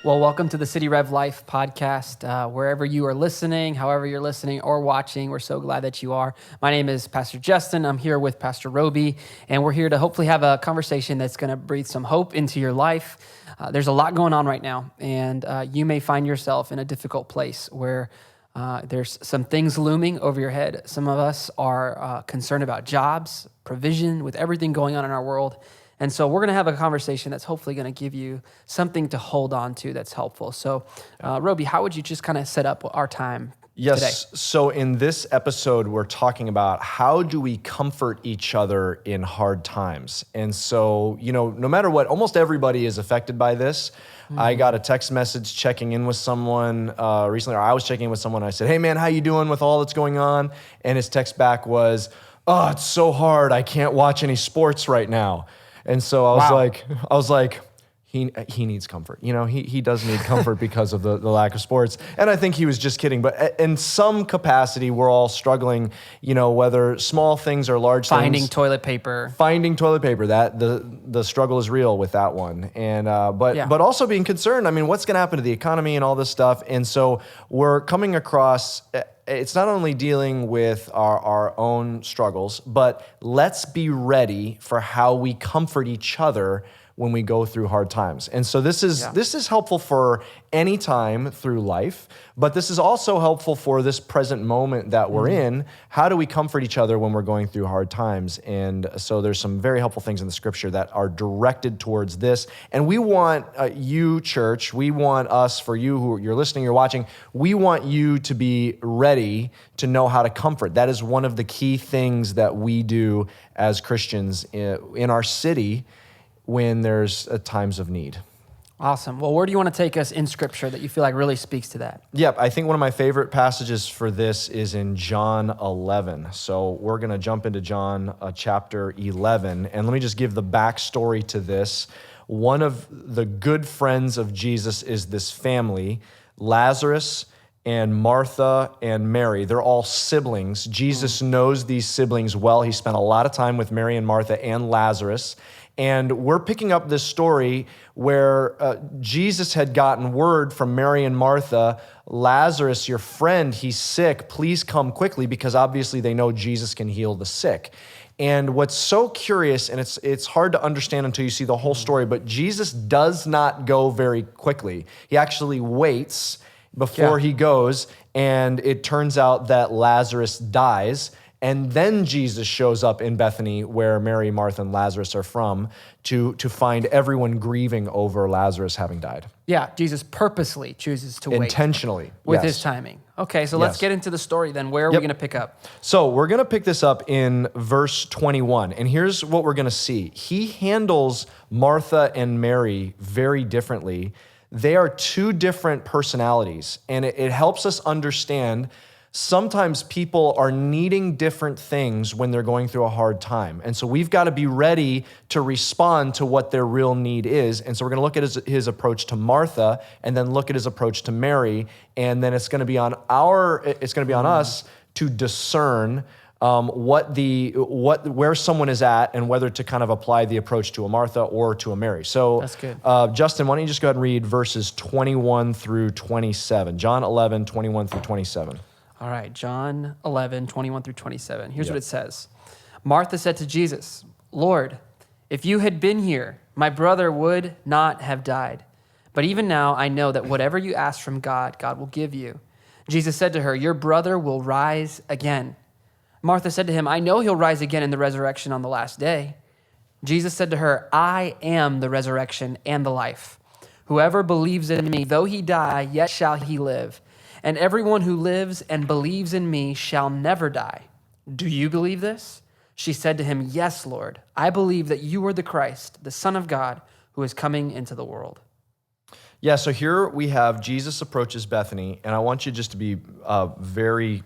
Well, welcome to the City Rev Life podcast. Wherever you are listening, however you're listening or watching, we're so glad that you are. My name is Pastor Justin. I'm here with Pastor Roby, and we're here to hopefully have a conversation that's going to breathe some hope into your life. There's a lot going on right now, and you may find yourself in a difficult place where there's some things looming over your head. Some of us are concerned about jobs, provision, with everything going on in our world. And so we're going to have a conversation that's hopefully going to give you something to hold on to that's helpful. So, Roby, how would you just kind of set up our time today? So in this episode, we're talking about how do we comfort each other in hard times. And so, no matter what, almost everybody is affected by this. I got a text message checking in with someone recently, or I was checking in with someone. I said, "Hey man, how you doing with all that's going on?" And his text back was, "Oh, it's so hard. I can't watch any sports right now." And so I was like, he needs comfort. He does need comfort because of the lack of sports. And I think he was just kidding. But in some capacity, we're all struggling, whether small things or large Finding things. toilet paper. Finding toilet paper. That the struggle is real with that one. And but also being concerned. I mean, what's going to happen to the economy and all this stuff? And so we're coming across. It's not only dealing with our own struggles, but let's be ready for how we comfort each other when we go through hard times. And so this is helpful for any time through life, but this is also helpful for this present moment that we're in. How do we comfort each other when we're going through hard times? And so there's some very helpful things in the scripture that are directed towards this. And we want you, church, we want us, for you who you're listening, you're watching, we want you to be ready to know how to comfort. That is one of the key things that we do as Christians in our city when there's times of need. Awesome. Well, where do you want to take us in Scripture that you feel like really speaks to that? Yep, I think one of my favorite passages for this is in John 11. So we're going to jump into John chapter 11. And let me just give the backstory to this. One of the good friends of Jesus is this family, Lazarus and Martha and Mary. They're all siblings. Jesus knows these siblings well. He spent a lot of time with Mary and Martha and Lazarus. And we're picking up this story where Jesus had gotten word from Mary and Martha, "Lazarus, your friend, he's sick. Please come quickly," because obviously they know Jesus can heal the sick. And what's so curious, and it's hard to understand until you see the whole story, but Jesus does not go very quickly. He actually waits before he goes, and it turns out that Lazarus dies. And then Jesus shows up in Bethany, where Mary, Martha, and Lazarus are from, to find everyone grieving over Lazarus having died. Yeah, Jesus purposely chooses to wait. Intentionally. With his timing. Okay, so let's get into the story then. Where are we going to pick up? So we're going to pick this up in verse 21. And here's what we're going to see. He handles Martha and Mary very differently. They are two different personalities. And it helps us understand sometimes people are needing different things when they're going through a hard time. And so we've got to be ready to respond to what their real need is. And so we're going to look at his approach to Martha and then look at his approach to Mary. And then it's going to be on us to discern where someone is at and whether to kind of apply the approach to a Martha or to a Mary. So that's good. Justin, why don't you just go ahead and read verses 21 through 27. John 11, 21 through 27. All right, John 11, 21 through 27. Here's what it says. Martha said to Jesus, "Lord, if you had been here, my brother would not have died. But even now I know that whatever you ask from God, God will give you." Jesus said to her, "Your brother will rise again." Martha said to him, "I know he'll rise again in the resurrection on the last day." Jesus said to her, "I am the resurrection and the life. Whoever believes in me, though he die, yet shall he live. And everyone who lives and believes in me shall never die. Do you believe this?" She said to him, "Yes, Lord. I believe that you are the Christ, the Son of God, who is coming into the world." Yeah, so here we have Jesus approaches Bethany, and I want you just to be very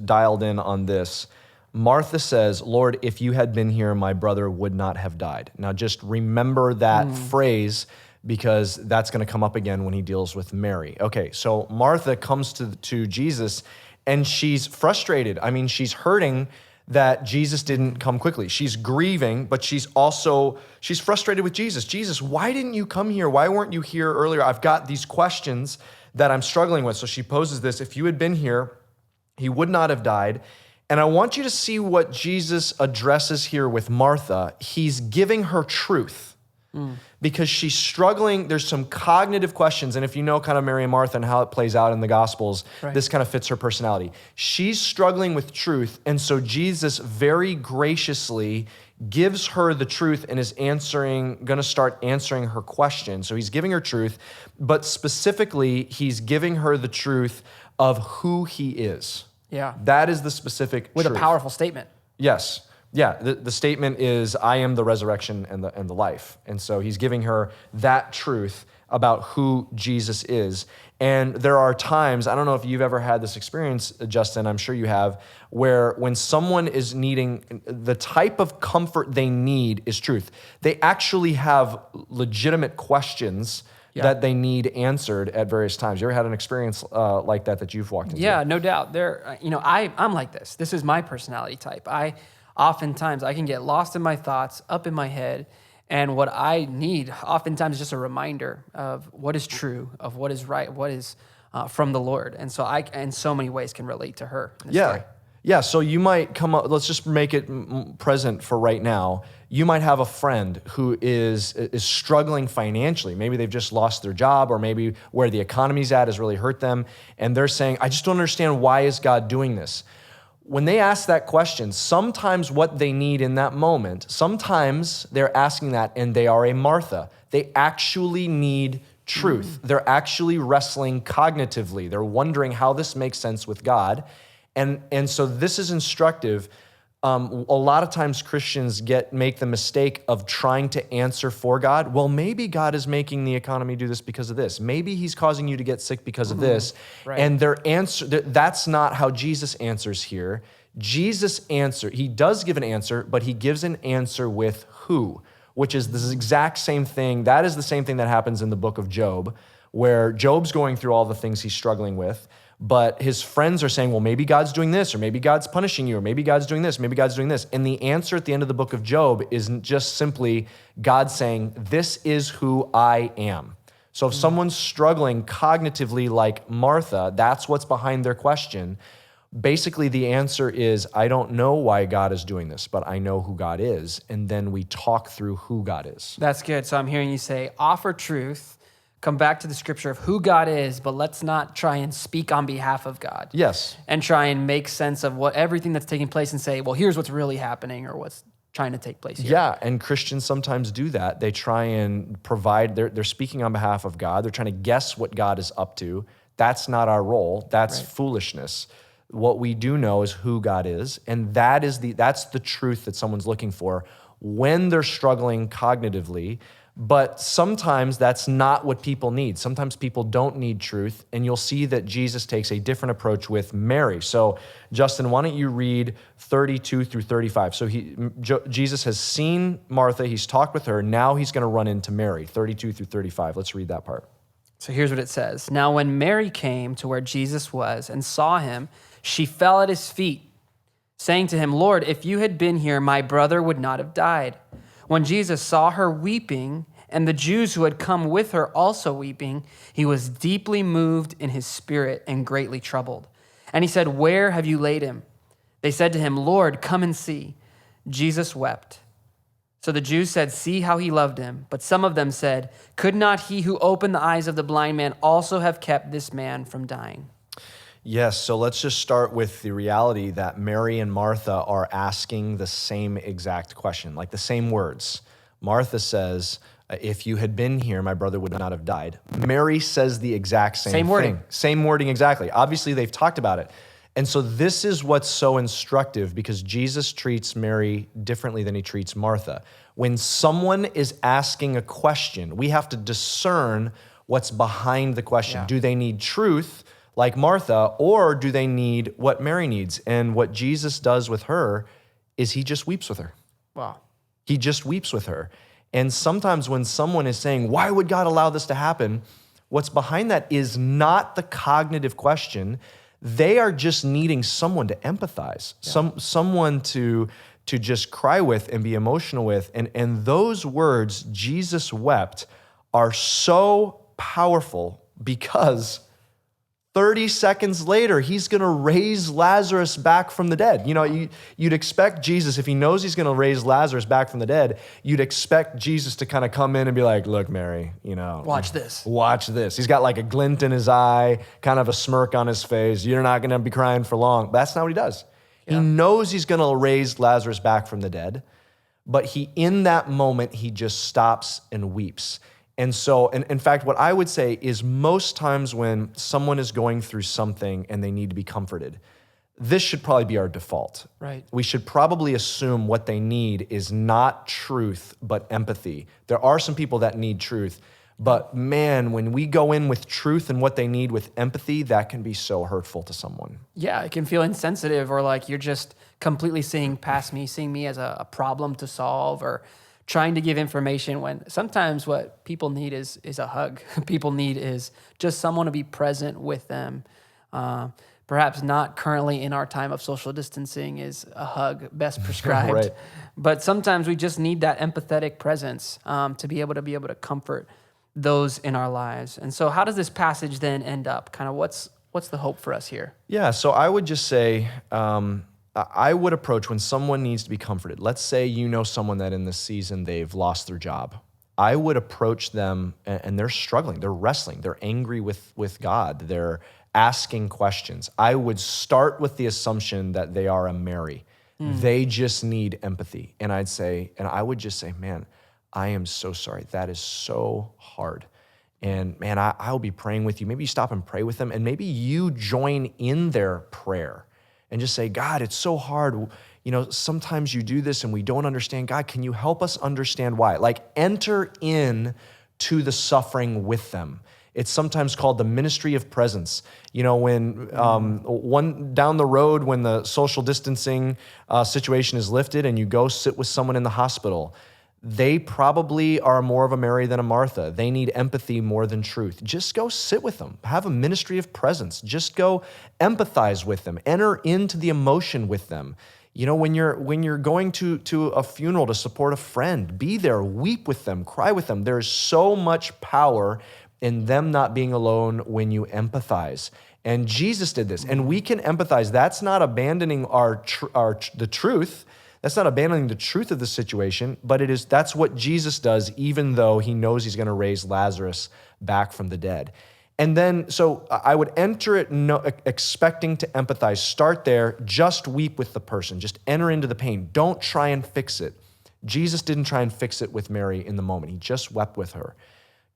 dialed in on this. Martha says, "Lord, if you had been here, my brother would not have died." Now just remember that phrase, because that's going to come up again when he deals with Mary. Okay, so Martha comes to Jesus, and she's frustrated. I mean, she's hurting that Jesus didn't come quickly. She's grieving, but she's frustrated with Jesus. Jesus, why didn't you come here? Why weren't you here earlier? I've got these questions that I'm struggling with. So she poses this: if you had been here, he would not have died. And I want you to see what Jesus addresses here with Martha. He's giving her truth. Because she's struggling. There's some cognitive questions. And if you know kind of Mary and Martha and how it plays out in the Gospels, this kind of fits her personality. She's struggling with truth. And so Jesus very graciously gives her the truth and is going to start answering her question. So he's giving her truth, but specifically, he's giving her the truth of who he is. Yeah. That is the specific With truth. a powerful statement. Yes. Yeah, the statement is, I am the resurrection and the life. And so he's giving her that truth about who Jesus is. And there are times, I don't know if you've ever had this experience, Justin, I'm sure you have, where when someone is needing, the type of comfort they need is truth. They actually have legitimate questions that they need answered at various times. You ever had an experience like that you've walked into? Yeah, no doubt. I'm like this. This is my personality type. Oftentimes, I can get lost in my thoughts, up in my head, and what I need oftentimes is just a reminder of what is true, of what is right, what is from the Lord. And so I, in so many ways, can relate to her in this story. Yeah, so you might come up, let's just make it present for right now. You might have a friend who is struggling financially. Maybe they've just lost their job, or maybe where the economy's at has really hurt them, and they're saying, I just don't understand, why is God doing this? When they ask that question, sometimes what they need in that moment, sometimes they're asking that and they are a Martha. They actually need truth. They're actually wrestling cognitively. They're wondering how this makes sense with God. And so this is instructive. A lot of times Christians make the mistake of trying to answer for God. Well, maybe God is making the economy do this because of this. Maybe he's causing you to get sick because of this. Right. And that's not how Jesus answers here. He does give an answer, but he gives an answer with who, which is the exact same thing. That is the same thing that happens in the book of Job, where Job's going through all the things he's struggling with. But his friends are saying, well, maybe God's doing this, or maybe God's punishing you, or maybe God's doing this, maybe God's doing this. And the answer at the end of the book of Job isn't just simply God saying, this is who I am. So if someone's struggling cognitively like Martha, that's what's behind their question. Basically, the answer is, I don't know why God is doing this, but I know who God is. And then we talk through who God is. That's good. So I'm hearing you say, offer truth, come back to the scripture of who God is, but let's not try and speak on behalf of God. Yes. And try and make sense of everything that's taking place and say, well, here's what's really happening, or what's trying to take place here. Yeah, and Christians sometimes do that. They try and provide, they're speaking on behalf of God. They're trying to guess what God is up to. That's not our role. That's foolishness. What we do know is who God is, and that's the truth that someone's looking for when they're struggling cognitively. But sometimes that's not what people need. Sometimes people don't need truth, and you'll see that Jesus takes a different approach with Mary. So, Justin, why don't you read 32 through 35? So Jesus has seen Martha, he's talked with her, now he's going to run into Mary, 32 through 35. Let's read that part. So here's what it says. Now when Mary came to where Jesus was and saw him, she fell at his feet, saying to him, Lord, if you had been here, my brother would not have died. When Jesus saw her weeping, and the Jews who had come with her also weeping, he was deeply moved in his spirit and greatly troubled. And he said, where have you laid him? They said to him, Lord, come and see. Jesus wept. So the Jews said, see how he loved him. But some of them said, could not he who opened the eyes of the blind man also have kept this man from dying? Yes, so let's just start with the reality that Mary and Martha are asking the same exact question, like the same words. Martha says, if you had been here, my brother would not have died. Mary says the exact same thing. Wording. Same wording, exactly. Obviously, they've talked about it. And so this is what's so instructive, because Jesus treats Mary differently than he treats Martha. When someone is asking a question, we have to discern what's behind the question. Yeah. Do they need truth like Martha, or do they need what Mary needs? And what Jesus does with her is he just weeps with her. Wow. He just weeps with her. And sometimes when someone is saying, why would God allow this to happen? What's behind that is not the cognitive question. They are just needing someone to empathize, someone to just cry with and be emotional with. And those words, Jesus wept, are so powerful because 30 seconds later, he's going to raise Lazarus back from the dead. You know, you'd expect Jesus, if he knows he's going to raise Lazarus back from the dead, you'd expect Jesus to kind of come in and be like, look, Mary, you know. Watch this. Watch this. He's got like a glint in his eye, kind of a smirk on his face. You're not going to be crying for long. But that's not what he does. Yeah. He knows he's going to raise Lazarus back from the dead, but in that moment, he just stops and weeps. And so, in fact, what I would say is most times when someone is going through something and they need to be comforted, this should probably be our default. Right. We should probably assume what they need is not truth, but empathy. There are some people that need truth, but man, when we go in with truth and what they need with empathy, that can be so hurtful to someone. Yeah, it can feel insensitive, or like you're just completely seeing past me, seeing me as a problem to solve, or trying to give information, when sometimes what people need is a hug. People need is just someone to be present with them. Perhaps not currently in our time of social distancing is a hug best prescribed. Right. But sometimes we just need that empathetic presence to be able to comfort those in our lives. And so how does this passage then end up? Kind of what's the hope for us here? Yeah, so I would just say, I would approach when someone needs to be comforted. Let's say you know someone that in this season they've lost their job. I would approach them and they're struggling, they're wrestling, they're angry with God, they're asking questions. I would start with the assumption that they are a Mary. They just need empathy. And I would just say, man, I am so sorry. That is so hard. And man, I'll be praying with you. Maybe you stop and pray with them, and maybe you join in their prayer and just say, God, it's so hard. You know, sometimes you do this and we don't understand. God, can you help us understand why? Like, enter in to the suffering with them. It's sometimes called the ministry of presence. You know, when one down the road, when the social distancing situation is lifted and you go sit with someone in the hospital, they probably are more of a Mary than a Martha. They need empathy more than truth. Just go sit with them. Have a ministry of presence. Just go empathize with them. Enter into the emotion with them. You know, when you're going to a funeral to support a friend, be there, weep with them, cry with them. There's so much power in them not being alone when you empathize. And Jesus did this, and we can empathize. That's not abandoning the truth. That's not abandoning the truth of the situation, but that's what Jesus does, even though he knows he's going to raise Lazarus back from the dead. And then, so I would enter it expecting to empathize. Start there, just weep with the person. Just enter into the pain. Don't try and fix it. Jesus didn't try and fix it with Mary in the moment. He just wept with her.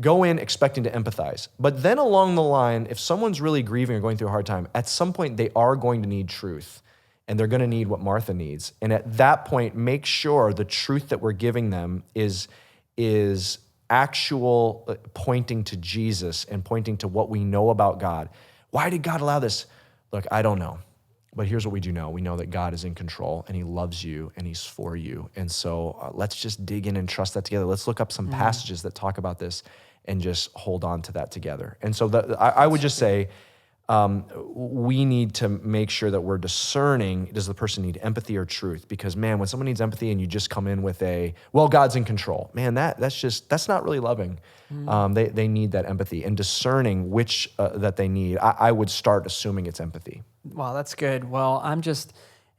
Go in expecting to empathize. But then along the line, if someone's really grieving or going through a hard time, at some point they are going to need truth. And they're going to need what Martha needs. And at that point, make sure the truth that we're giving them is actual pointing to Jesus and pointing to what we know about God. Why did God allow this? Look, I don't know. But here's what we do know. We know that God is in control and he loves you and he's for you. And so let's just dig in and trust that together. Let's look up some passages that talk about this and just hold on to that together. And so I would just say, we need to make sure that we're discerning, does the person need empathy or truth? Because man, when someone needs empathy and you just come in with well, God's in control, man, that's not really loving. They need that empathy, and discerning which that they need. I would start assuming it's empathy. Wow, that's good. Well,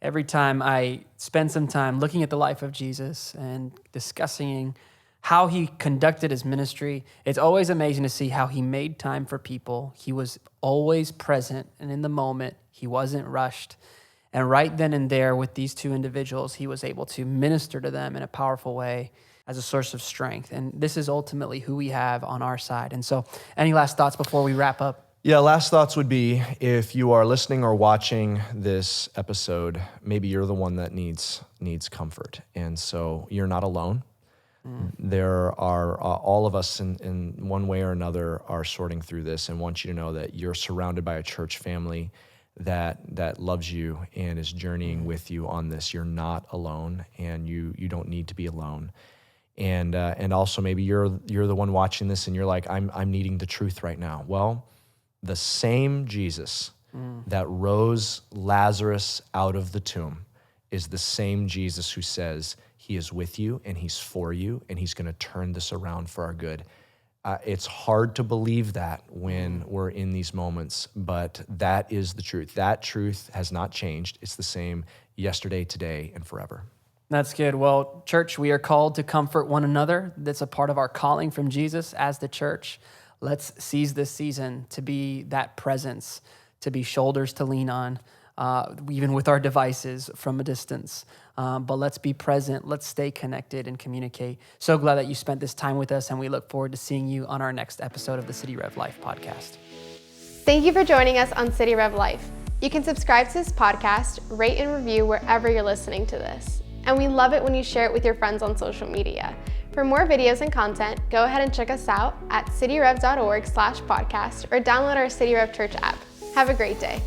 every time I spend some time looking at the life of Jesus and discussing how he conducted his ministry, it's always amazing to see how he made time for people. He was always present and in the moment. He wasn't rushed. And right then and there with these two individuals, he was able to minister to them in a powerful way as a source of strength. And this is ultimately who we have on our side. And so any last thoughts before we wrap up? Yeah, last thoughts would be, if you are listening or watching this episode, maybe you're the one that needs comfort. And so you're not alone. There are all of us in one way or another are sorting through this, and want you to know that you're surrounded by a church family that loves you and is journeying with you on this. You're not alone, and you don't need to be alone. And also maybe you're the one watching this and you're like, I'm needing the truth right now. Well, the same Jesus that rose Lazarus out of the tomb is the same Jesus who says he is with you and he's for you and he's going to turn this around for our good. It's hard to believe that when we're in these moments, but that is the truth. That truth has not changed. It's the same yesterday, today, and forever. That's good. Well, church, we are called to comfort one another. That's a part of our calling from Jesus as the church. Let's seize this season to be that presence, to be shoulders to lean on, even with our devices from a distance. But let's be present. Let's stay connected and communicate. So glad that you spent this time with us, and we look forward to seeing you on our next episode of the City Rev Life podcast. Thank you for joining us on City Rev Life. You can subscribe to this podcast, rate and review wherever you're listening to this. And we love it when you share it with your friends on social media. For more videos and content, go ahead and check us out at cityrev.org/podcast or download our City Rev Church app. Have a great day.